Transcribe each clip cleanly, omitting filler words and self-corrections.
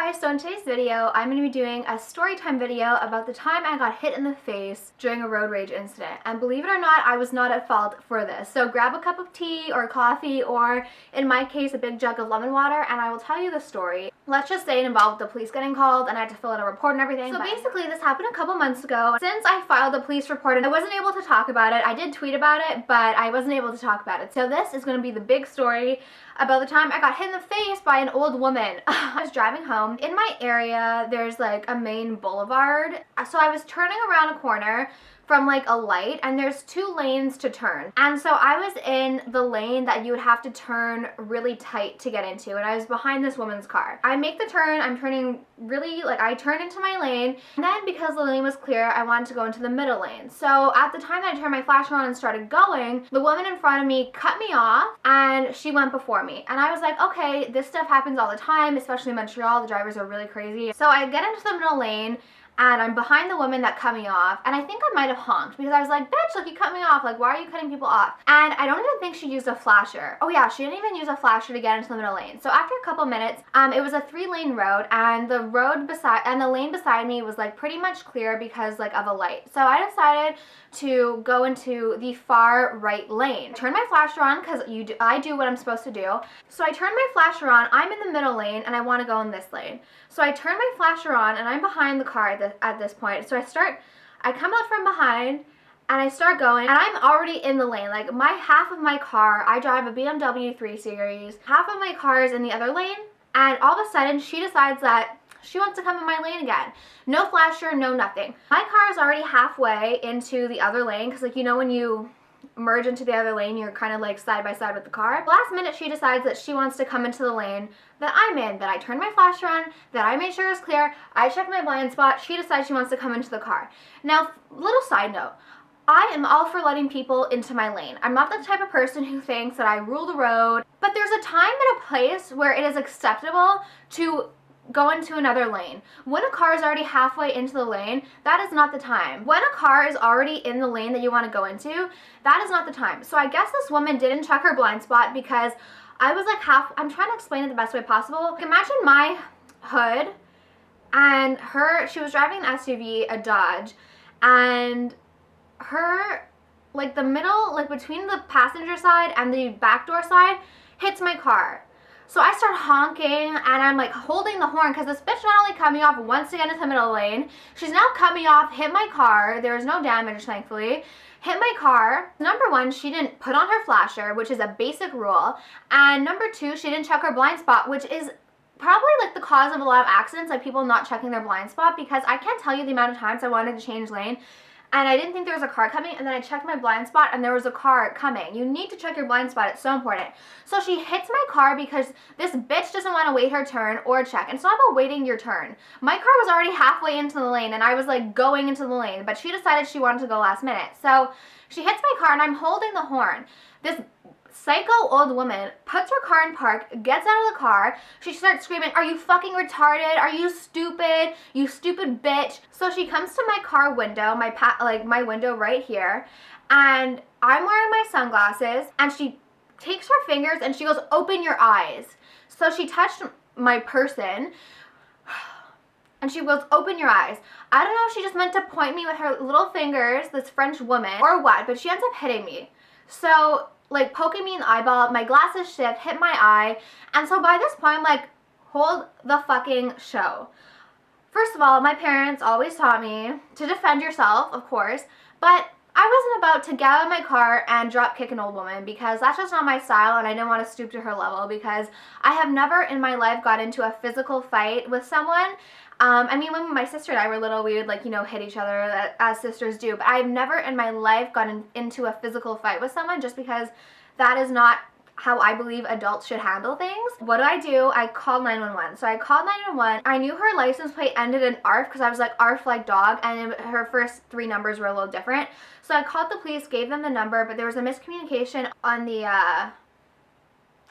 guys, so in today's video, I'm going to be doing a story time video about the time I got hit in the face during a road rage incident. And believe it or not, I was not at fault for this. So grab a cup of tea or coffee, or in my case, a big jug of lemon water, and I will tell you the story. Let's just say it involved the police getting called, and I had to fill out a report and everything. So basically, this happened a couple months ago. Since I filed a police report, I wasn't able to talk about it. I did tweet about it, but I wasn't able to talk about it. So this is going to be the big story about the time I got hit in the face by an old woman. I was driving home. In my area, there's like a main boulevard. So I was turning around a corner from like a light, and there's two lanes to turn. And so I was in the lane that you would have to turn really tight to get into, and I was behind this woman's car. I make the turn, I'm turning really, I turned into my lane, and then because the lane was clear, I wanted to go into the middle lane. So at the time that I turned my flash on and started going, the woman in front of me cut me off, and she went before me. And I was like, okay, this stuff happens all the time, especially in Montreal, the drivers are really crazy. So I get into the middle lane, and I'm behind the woman that cut me off, and I think I might have honked because I was like, bitch, like, you cut me off, like, why are you cutting people off? And I don't even think she used a flasher. Oh yeah, she didn't even use a flasher to get into the middle lane. So after a couple minutes, it was a 3-lane road, and the lane beside me was like pretty much clear because like of a light. So I decided to go into the far right lane. Turn my flasher on because I do what I'm supposed to do. So I turn my flasher on, I'm in the middle lane, and I want to go in this lane. So I turn my flasher on, and I'm behind the car at this point. So I come out from behind, and I start going, and I'm already in the lane. Like, half of my car, I drive a BMW 3 Series, half of my car is in the other lane, and all of a sudden, she decides that she wants to come in my lane again. No flasher, no nothing. My car is already halfway into the other lane, because, like, you know when you merge into the other lane, you're kind of like side by side with the car. Last minute, she decides that she wants to come into the lane that I'm in, that I turned my flasher on, that I made sure it was clear, I checked my blind spot, she decides she wants to come into the car. Now, little side note, I am all for letting people into my lane. I'm not the type of person who thinks that I rule the road, but there's a time and a place where it is acceptable to go into another lane. When a car is already halfway into the lane, that is not the time. When a car is already in the lane that you want to go into, that is not the time. So I guess this woman didn't check her blind spot because I was like I'm trying to explain it the best way possible. Like, imagine my hood and she was driving an SUV, a Dodge, and her, like, the middle, like between the passenger side and the back door side, hits my car. So I start honking, and I'm like holding the horn because this bitch not only cut me off once to get into the middle lane, she's now cut me off, hit my car. There was no damage, thankfully. Hit my car. Number one, she didn't put on her flasher, which is a basic rule. And number two, she didn't check her blind spot, which is probably like the cause of a lot of accidents, like people not checking their blind spot, because I can't tell you the amount of times I wanted to change lane and I didn't think there was a car coming, and then I checked my blind spot and there was a car coming. You need to check your blind spot, it's so important. So she hits my car because this bitch doesn't want to wait her turn or check. And it's not about waiting your turn. My car was already halfway into the lane, and I was like going into the lane, but she decided she wanted to go last minute. So she hits my car, and I'm holding the horn. This psycho old woman puts her car in park, gets out of the car, she starts screaming, "Are you fucking retarded? Are you stupid? You stupid bitch." So she comes to my car window, my window right here, and I'm wearing my sunglasses, and she takes her fingers and she goes, "Open your eyes." So she touched my person, and she goes, "Open your eyes." I don't know if she just meant to point me with her little fingers, this French woman, or what, but she ends up hitting me. So, like, poking me in the eyeball, my glasses shift, hit my eye, and so by this point, I'm like, hold the fucking show. First of all, my parents always taught me to defend yourself, of course, but I wasn't about to get out of my car and drop kick an old woman, because that's just not my style, and I didn't want to stoop to her level, because I have never in my life got into a physical fight with someone. I mean, when my sister and I were little, we would, like, you know, hit each other as sisters do, but I've never in my life gotten into a physical fight with someone, just because that is not how I believe adults should handle things. What do? I called 911. So I called 911. I knew her license plate ended in ARF because I was like, ARF like dog, and her first 3 numbers were a little different. So I called the police, gave them the number, but there was a miscommunication on the,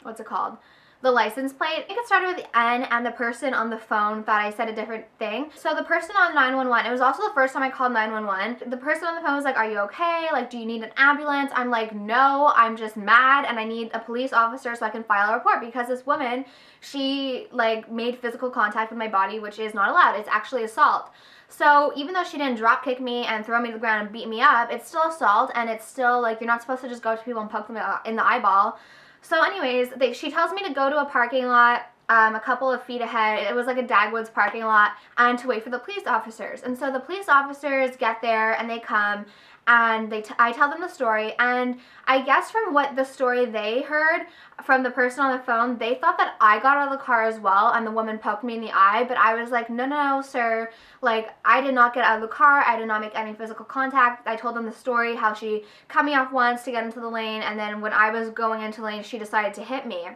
what's it called? the license plate. I think it started with the N, and the person on the phone thought I said a different thing. So the person on 911, it was also the first time I called 911. The person on the phone was like, are you okay? Like, do you need an ambulance? I'm like, no, I'm just mad and I need a police officer so I can file a report, because this woman, she like made physical contact with my body, which is not allowed. It's actually assault. So even though she didn't drop kick me and throw me to the ground and beat me up, it's still assault, and it's still like, you're not supposed to just go to people and poke them in the eyeball. So anyways, she tells me to go to a parking lot a couple of feet ahead. It was like a Dagwoods parking lot, and to wait for the police officers. And so the police officers get there and they come, and I tell them the story, and I guess from what the story they heard from the person on the phone, they thought that I got out of the car as well and the woman poked me in the eye, but I was like, no, sir, like, I did not get out of the car, I did not make any physical contact. I told them the story, how she cut me off once to get into the lane, and then when I was going into the lane, she decided to hit me.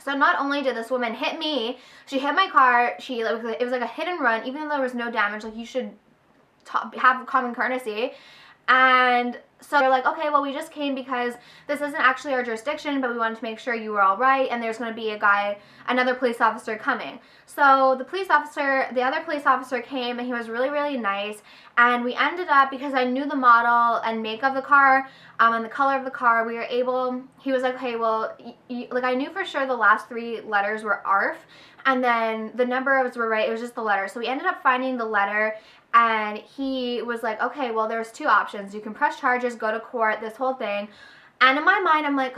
So not only did this woman hit me, she hit my car, it was like a hit and run, even though there was no damage. Like, you should have common courtesy. And so they're like, okay, well, we just came because this isn't actually our jurisdiction, but we wanted to make sure you were all right, and there's going to be another police officer coming. So the other police officer came, and he was really, really nice, and we ended up, because I knew the model and make of the car, and the color of the car, he was like, okay, well, like, I knew for sure the last 3 letters were ARF, and then the numbers were right, it was just the letter. So we ended up finding the letter, and he was like, okay, well, there's 2 options. You can press charges, go to court, this whole thing. And in my mind, I'm like,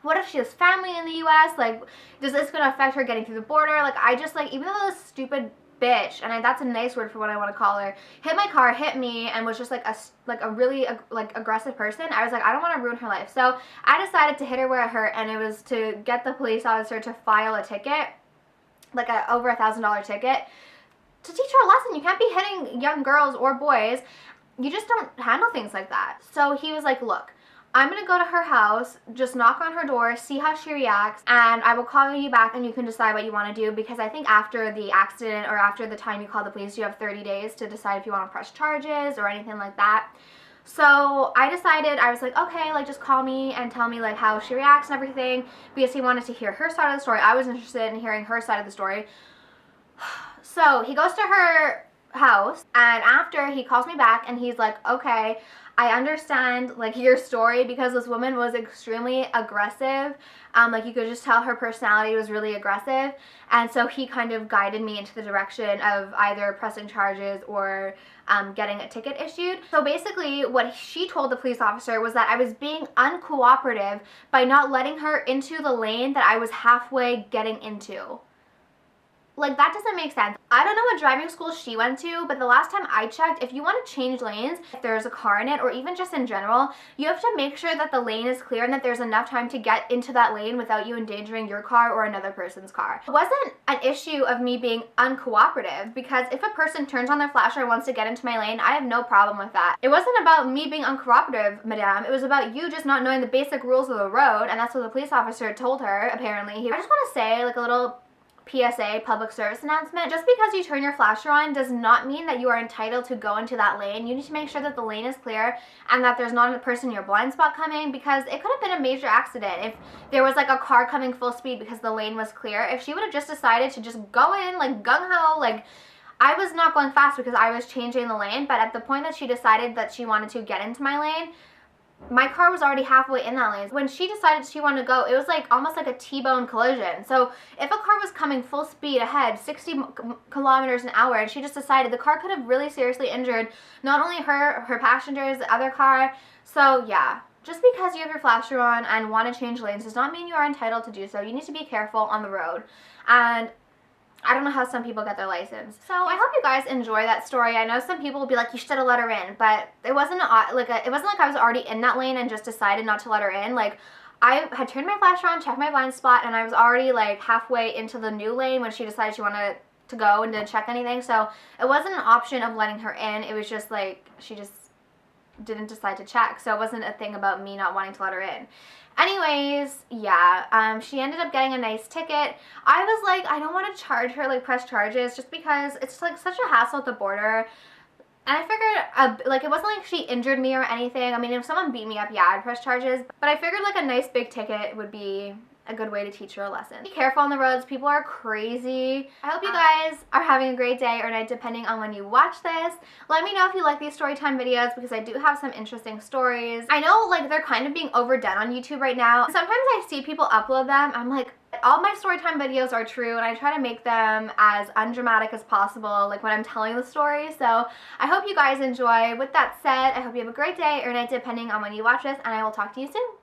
what if she has family in the U.S.? Like, is this going to affect her getting through the border? Like, I just, like, even though this stupid bitch, and that's a nice word for what I want to call her, hit my car, hit me, and was just like a really aggressive person, I was like, I don't want to ruin her life. So I decided to hit her where it hurt, and it was to get the police officer to file a ticket, like over $1,000 ticket, to teach her a lesson. You can't be hitting young girls or boys. You just don't handle things like that. So he was like, look, I'm going to go to her house, just knock on her door, see how she reacts, and I will call you back and you can decide what you want to do, because I think after the accident or after the time you call the police, you have 30 days to decide if you want to press charges or anything like that. So I decided, I was like, okay, like, just call me and tell me, like, how she reacts and everything, because he wanted to hear her side of the story. I was interested in hearing her side of the story. So he goes to her house, and after, he calls me back and he's like, okay, I understand, like, your story, because this woman was extremely aggressive. Like, you could just tell her personality was really aggressive, and so he kind of guided me into the direction of either pressing charges or getting a ticket issued. So basically, what she told the police officer was that I was being uncooperative by not letting her into the lane that I was halfway getting into. Like, that doesn't make sense. I don't know what driving school she went to, but the last time I checked, if you want to change lanes, if there's a car in it, or even just in general, you have to make sure that the lane is clear and that there's enough time to get into that lane without you endangering your car or another person's car. It wasn't an issue of me being uncooperative, because if a person turns on their flasher and wants to get into my lane, I have no problem with that. It wasn't about me being uncooperative, madame. It was about you just not knowing the basic rules of the road, and that's what the police officer told her, apparently. I just want to say, like, a little PSA, public service announcement. Just because you turn your flasher on does not mean that you are entitled to go into that lane. You need to make sure that the lane is clear and that there's not a person in your blind spot coming, because it could have been a major accident if there was like a car coming full speed because the lane was clear. If she would have just decided to just go in like gung-ho, like, I was not going fast because I was changing the lane, but at the point that she decided that she wanted to get into my lane, my car was already halfway in that lane. When she decided she wanted to go, it was like almost like a T-bone collision. So if a car was coming full speed ahead, 60 kilometers an hour, and she just decided, the car could have really seriously injured not only her passengers, the other car. So yeah, just because you have your flasher on and want to change lanes does not mean you are entitled to do so. You need to be careful on the road. And I don't know how some people get their license. So I hope you guys enjoy that story. I know some people will be like, you should have let her in, but it wasn't like I was already in that lane and just decided not to let her in. Like, I had turned my flasher on, checked my blind spot, and I was already like halfway into the new lane when she decided she wanted to go and didn't check anything. So it wasn't an option of letting her in. It was just like, she just didn't decide to check. So it wasn't a thing about me not wanting to let her in. Anyways, yeah, she ended up getting a nice ticket. I was like, I don't want to charge her, like, press charges, just because it's like such a hassle at the border. And I figured, like, it wasn't like she injured me or anything. I mean, if someone beat me up, yeah, I'd press charges. But I figured, like, a nice big ticket would be a good way to teach her a lesson. Be careful on the roads. People are crazy. I hope you guys are having a great day or night depending on when you watch this. Let me know if you like these story time videos because I do have some interesting stories. I know like they're kind of being overdone on YouTube right now. Sometimes I see people upload them. I'm like, all my storytime videos are true and I try to make them as undramatic as possible, like when I'm telling the story. So I hope you guys enjoy. With that said, I hope you have a great day or night depending on when you watch this, and I will talk to you soon.